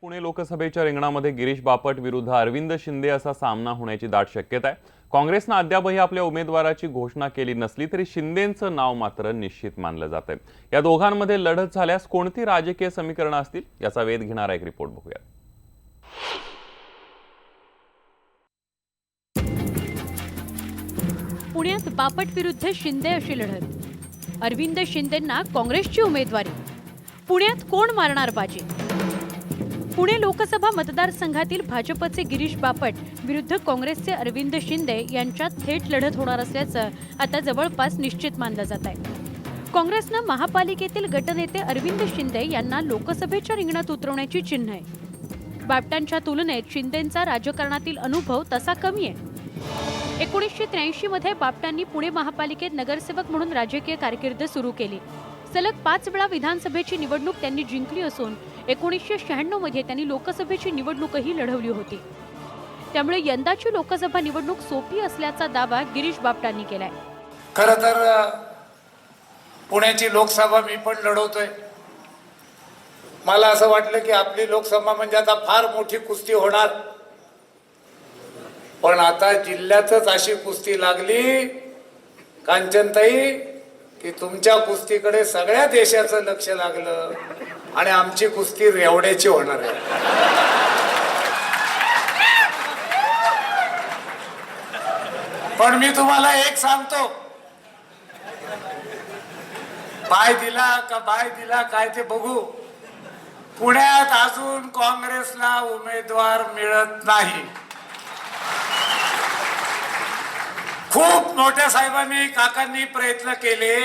पुणे लोकसभेच्या रिंगणामध्ये गिरीश बापट विरुद्ध अरविंद शिंदे असा सामना होण्याची दाट शक्यता आहे। काँग्रेसने अद्यापही आपल्या उमेदवाराची घोषणा केली नसली तरी शिंदेंचं नाव मात्र निश्चित मानलं जात आहे। या दोघांमध्ये लढत झाल्यास कोणती राजकीय समीकरणं असतील याचा वेध घेणारा एक रिपोर्ट बघूया। पुण्यात बापट विरुद्ध शिंदे अशी लढत। अरविंद शिंदेंना काँग्रेसची उमेदवारी। पुण्यात कोण मारणार बाजी? पुणे लोकसभा मतदारसंघातील भाजपचे गिरीश बापट विरुद्ध काँग्रेसचे अरविंद शिंदे यांच्यात थेट लढत होणार असल्याचं आता जवळपास निश्चित मानलं जात आहे। काँग्रेसनं महापालिकेतील गटनेते अरविंद शिंदे यांना लोकसभेच्या रिंगणात उतरवण्याची चिन्ह आहे। बापटांच्या तुलनेत शिंदेंचा राजकारणातील अनुभव तसा कमी आहे। 1983 मध्ये बापटांनी पुणे महापालिकेत नगरसेवक म्हणून राजकीय कारकीर्द सुरू केली। सलग 5 वेळा विधानसभेची निवडणूक त्यांनी जिंकली असून 1996 मध्ये त्यांनी लोकसभेची निवडणूकही लढवली होती। त्यामुळे यंदाची लोकसभा निवडणूक सोपी असल्याचा दावा गिरीश बापटांनी केलाय। खरं तर पुण्याची लोकसभा मी पण लढवतोय। मला असं वाटलं की आपली लोकसभा म्हणजे आता फार मोठी कुस्ती होणार, पण आता जिल्ह्यातच अशी कुस्ती लागली कांचनताई की तुमच्या कुस्तीकडे सगळ्या देशाचं लक्ष लागलं आणि आमची कुस्ती रेवड्याची होणार आहे। पण मी तुम्हाला एक सांगतो, पाय दिला का बाय दिला काय ते बघू। पुण्यात अजून काँग्रेसला उमेदवार मिळत नाही। खूप मोठ्या साहेबांनी काकांनी प्रयत्न केले,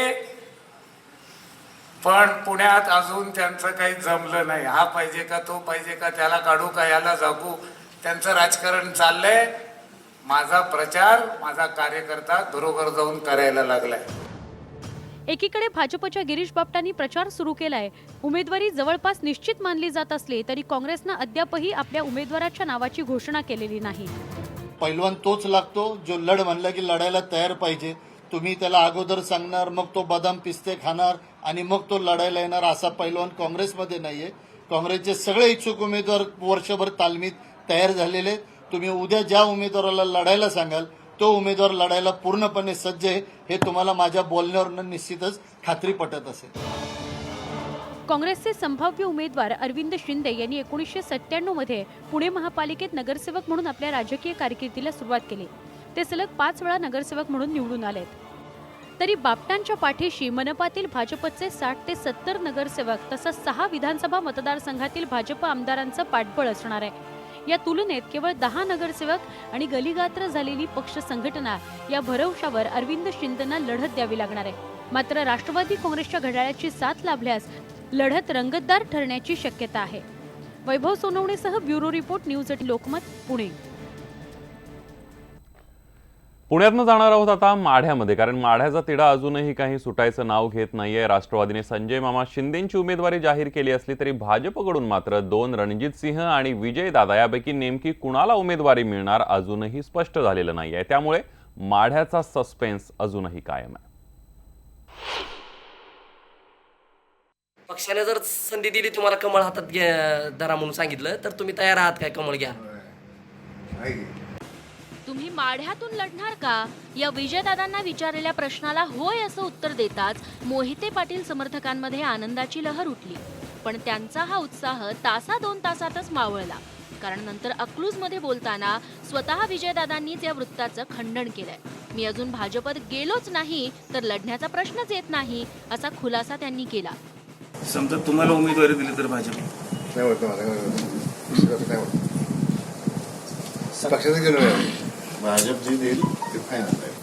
पण पुण्यात अजून त्यांचं काही जमलं नाही। हा पाहिजे का तो पाहिजे का, त्याला काढू का याला जागू, त्यांचं राजकारण चाललंय। माझा प्रचार माझा कार्यकर्ता घरोघर जाऊन करायला लागलाय। एकीकडे भाजपच्या गिरीश बापटांनी प्रचार सुरू केलाय। उमेदवारी जवळपास निश्चित मानली जात असली तरी काँग्रेसनं अद्यापही आपल्या उमेदवाराच्या नावाची घोषणा केलेली नाही। पैलवान तोच लागतो जो लढ म्हणला की लढायला तयार पाहिजे। तुम्ही त्याला अगोदर सांगणार, मग तो बदाम पिस्ते खाणार आणि मग तो लढायला येणार, असा पैलवान काँग्रेसमध्ये नाहीये। काँग्रेसचे सगळे इच्छुक उमेदवार वर्षभर तालमीत तयार झालेले। तुम्ही उद्या ज्या उमेदवाराला लढायला सांगाल तो उमेदवार लढायला पूर्णपणे सज्ज आहे, हे तुम्हाला माझ्या बोलण्यावरून निश्चितच खात्री पटत असेल। काँग्रेसचे संभाव्य उमेदवार अरविंद शिंदे यांनी 1997 मध्ये पुणे महापालिकेत नगरसेवक म्हणून आपल्या राजकीय कारकिर्दीला सुरुवात केली। ते सलग 5 वेळा नगरसेवक म्हणून निवडून आलेत। तरी बापटांच्या पाठीशी मनपातील भाजपचे 60 ते 70 नगरसेवक तसंच 6 विधानसभा मतदारसंघातील भाजप आमदारांचं पाठबळ असणार आहे। या तुलनेत केवळ 10 नगरसेवक आणि गलीगात्र झालेली पक्ष संघटना या भरवशावर अरविंद शिंदेंना लढत द्यावी लागणार आहे। मात्र राष्ट्रवादी काँग्रेसच्या घड्याळाची साथ लाभल्यास लढत रंगतदार ठरण्याची शक्यता आहे। वैभव सोनवणेसह bureau report news 18 Lokmat Pune. पुण्यातनं जाणार आहोत आता माढ्यामध्ये, कारण माढ्याचा तिढा अजूनही काही सुटायचं नाव घेत नाहीये। राष्ट्रवादीने संजय मामा शिंदेंची उमेदवारी जाहीर केली असली तरी भाजपकडून मात्र 2 रणजित सिंह आणि विजय दादा यापैकी नेमकी कुणाला उमेदवारी मिळणार अजूनही स्पष्ट झालेलं नाहीये। त्यामुळे माढ्याचा सस्पेन्स अजूनही कायम आहे। पक्षाने जर संधी दिली तुम्हाला कमळ हातात धरा म्हणून सांगितलं तर तुम्ही तयार आहात काय कमळ घ्या? तुम्ही माढ्यातून लढणार का या विजयदादांना विचारलेल्या प्रश्नाला होय असं उत्तर देताच मोहिते पाटील समर्थकांमध्ये आनंदाची लहर उठली। पण त्यांचा हा उत्साह तासा 2 तासातच मावळला, कारण नंतर अकलूजमध्ये बोलताना स्वतः विजयदादांनीच या वृत्ताचं खंडन केलंय। मी अजून भाजपात गेलोच नाही तर लढण्याचा प्रश्नच येत नाही असा खुलासा त्यांनी केला। समजा तुम्हाला उमेदवारी दिली तर भाजप नाही होत, नाही होत। पक्षाचं गेलो नाही, भाजप जे देईल ते फायनल आहे।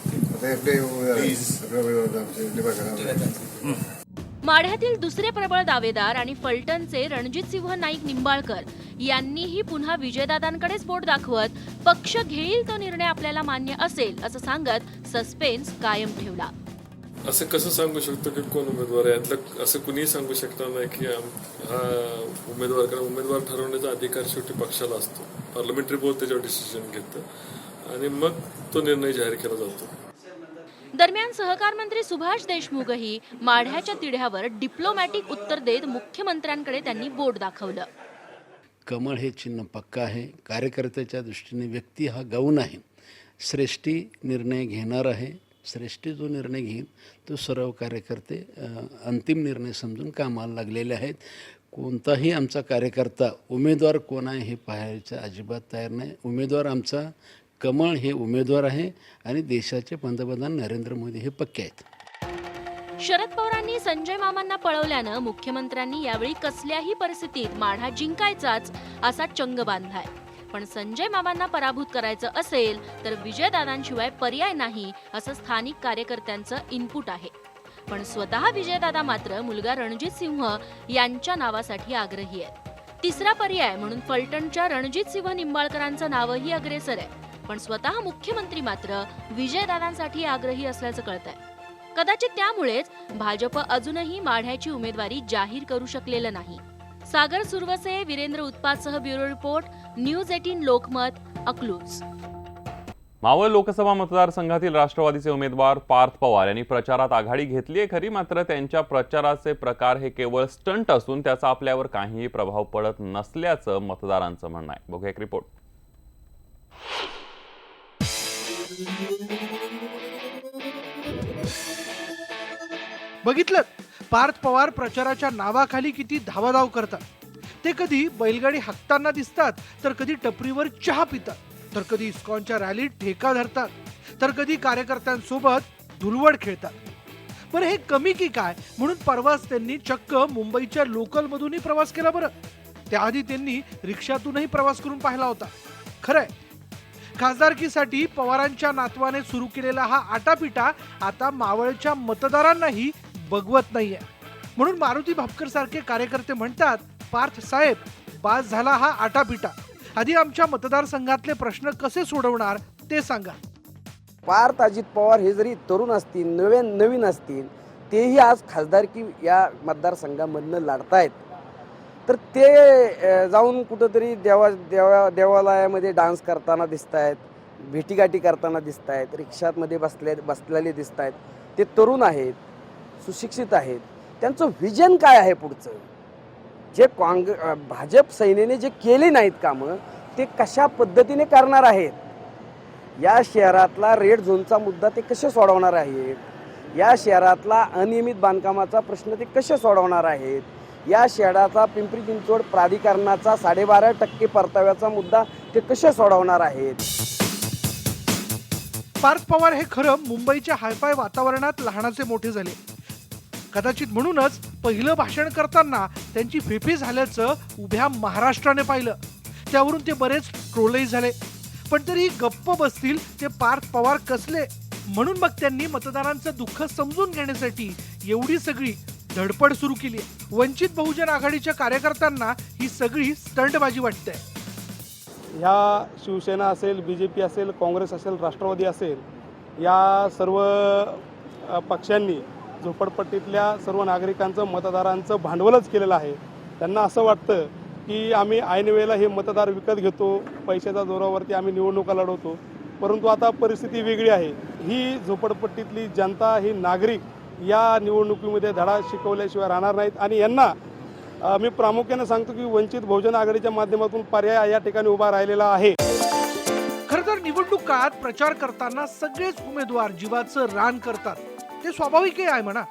माढ्यातील दुसरे प्रबळ दावेदार आणि फलटणचे रणजितसिंह नाईक निंबाळकर यांनीही पुन्हा विजयदादांकडेच बोट दाखवत पक्ष घेईल तो निर्णय आपल्याला मान्य असेल असं सांगत सस्पेन्स कायम ठेवला। असं कसं सांगू शकतो की कोण उमेदवार आहे? यातलं असं कुणीही सांगू शकणार नाही की हा उमेदवार, कारण उमेदवार ठरवण्याचा अधिकार शेवटी पक्षाला असतो। पार्लमेंटरी बोर्ड त्याच्यावर डिसिजन घेतं आणि मग तो निर्णय जाहीर केला जातो। दरम्यान सहकार मंत्री सुभाष देशमुखही माढ्याच्या तिढ्यावर डिप्लोमॅटिक उत्तर देत मुख्यमंत्र्यांकडे त्यांनी बोट दाखवलं। कमळ हे चिन्ह पक्का आहे. कार्यकर्त्याच्या दृष्टीने व्यक्ती हा गौण आहे. श्रेष्ठी निर्णय घेणार आहे. श्रेष्ठी जो निर्णय घेईल तो सर्व कार्यकर्ते अंतिम निर्णय समजून कामाला लागलेले आहेत. कोणताही आमचा कार्यकर्ता उमेदवार कोण आहे हे पाहायचं अजिबात तयार नाही. उमेदवार आमचा कमळ हे उमेदवार आहे आणि देशाचे पंतप्रधान नरेंद्र मोदी हे पक्के आहेत. शरद पवारांनी संजय मामांना पळवल्यानं मुख्यमंत्र्यांनी यावेळी कसल्याही परिस्थितीत माढा जिंकायचाच असा चंग बांधलाय. पण संजय मामांना पराभूत करायचं असेल तर विजयदादांशिवाय पर्याय नाही असं स्थानिक कार्यकर्त्यांचं इनपुट आहे. पण स्वतः विजयदादा मात्र मुलगा रणजित सिंह यांच्या नावासाठी आग्रही आहेत. तिसरा पर्याय म्हणून फलटणच्या रणजित सिंह निंबाळकरांचं नावही अग्रेसर आहे. पण स्वतः मुख्यमंत्री मात्र विजयदादांसाठी आग्रही असल्याचं कळतंय. कदाचित त्यामुळेच भाजप अजूनही माढ्याची उमेदवारी जाहीर करू शकलेलं नाही. सागर सुरवसे, वीरेंद्र उत्पातसह bureau report, news 18 Lokmat, Akluj. Maval Lok Sabha मतदारसंघातील राष्ट्रवादीचे उमेदवार पार्थ पवार यांनी प्रचारात आघाडी घेतली आहे खरी, मात्र त्यांच्या प्रचाराचे प्रकार हे केवळ स्टंट असून त्याचा आपल्यावर काहीही प्रभाव पडत नसल्याचं मतदारांचं म्हणणं आहे. बघूया एक रिपोर्ट. बघितलं पार्थ पवार प्रचाराच्या नावाखाली किती धावाधाव करतात. ते कधी बैलगाडी हाकताना दिसतात, तर कधी टपरीवर चहा पितात, तर कधी इस्कॉनच्या रॅलीत ठेका धरतात, तर कधी कार्यकर्त्यांसोबत धुलवड खेळतात. बरं हे कमी की काय म्हणून परवाच त्यांनी चक्क मुंबईच्या लोकलमधूनही प्रवास केला. बरं त्याआधी त्यांनी रिक्षातूनही प्रवास करून पाहिला होता. खरंय खासदारकीसाठी पवारांच्या नातवाने सुरू केलेला हा आटापिटा आता मावळच्या मतदारांनाही बघवत नाहीये. म्हणून मारुती भापकर सारखे कार्यकर्ते म्हणतात, पार्थ साहेब पास झाला हा आटापिटा. आधी आमच्या मतदारसंघातले प्रश्न कसे सोडवणार ते सांगा. पार्थ अजित पवार हे जरी तरुण असतील, नवीन असतील, तेही आज खासदारकी या मतदारसंघामधनं लढतायत. तर ते जाऊन कुठंतरी देवालयामध्ये डान्स करताना दिसत आहेत, भेटीगाठी करताना दिसत आहेत, रिक्षामध्ये बसलेले दिसत आहेत. ते तरुण आहेत, सुशिक्षित आहेत. त्यांचं व्हिजन काय आहे पुढचं? जे भाजप सैन्याने जे केले नाहीत कामं ते कशा पद्धतीने करणार आहेत? या शहरातला रेड झोनचा मुद्दा ते कसे सोडवणार आहेत? या शहरातला अनियमित बांधकामाचा प्रश्न ते कसे सोडवणार आहेत? या शहराचा पिंपरी चिंचवड प्राधिकरणाचा 12.5% परताव्याचा मुद्दा ते कसे सोडवणार आहेत? पार्थ पवार हे खरं मुंबईच्या हायफाय वातावरणात लहानाचे मोठे झाले. कदाचित म्हणूनच पहिलं भाषण करताना त्यांची फिफी झाल्याचं उभ्या महाराष्ट्राने पाहिलं. त्यावरून ते बरेच ट्रोलही झाले. पण तरी गप्प बसतील ते पार्थ पवार कसले. म्हणून मग त्यांनी मतदारांचं दुःख समजून घेण्यासाठी एवढी सगळी धडपड सुरू केली. वंचित बहुजन आघाडीच्या कार्यकर्त्यांना ही सगळी स्टंटबाजी वाटते. ह्या शिवसेना असेल, BJP असेल, काँग्रेस असेल, राष्ट्रवादी असेल, या सर्व पक्षांनी झोपडपट्टीतल्या सर्व नागरिकांचं मतदारांचं भांडवलच केलेलं आहे. त्यांना असं वाटतं की आम्ही ऐन वेळेला हे मतदार विकत घेतो, पैशाच्या जोरावरती आम्ही निवडणुका लढवतो. परंतु आता परिस्थिती वेगळी आहे. ही झोपडपट्टीतली जनता, ही नागरिक या निवडणुकीमध्ये धडा शिकवल्याशिवाय राहणार नाहीत. आणि यांना मी प्रामुख्याने सांगतो की वंचित बहुजन आघाडीच्या माध्यमातून पर्याय या ठिकाणी उभा राहिलेला आहे. खरं तर निवडणूक काळात प्रचार करताना सगळेच उमेदवार जीवाचं रान करतात, ते स्वाभाविकही आहे म्हणा.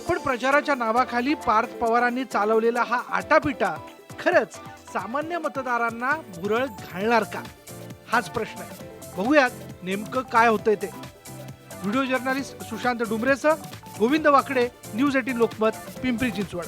पण प्रचाराच्या नावाखाली पार्थ पवारांनी चालवलेला हा आटापिटा खरंच सामान्य मतदारांना भुरळ घालणार का, हाच प्रश्न आहे. बघूयात नेमकं काय होतंय ते. व्हिडिओ जर्नलिस्ट सुशांत डुमरेसह गोविंद वाकडे, न्यूज 18 लोकमत, पिंपरी चिंचवड.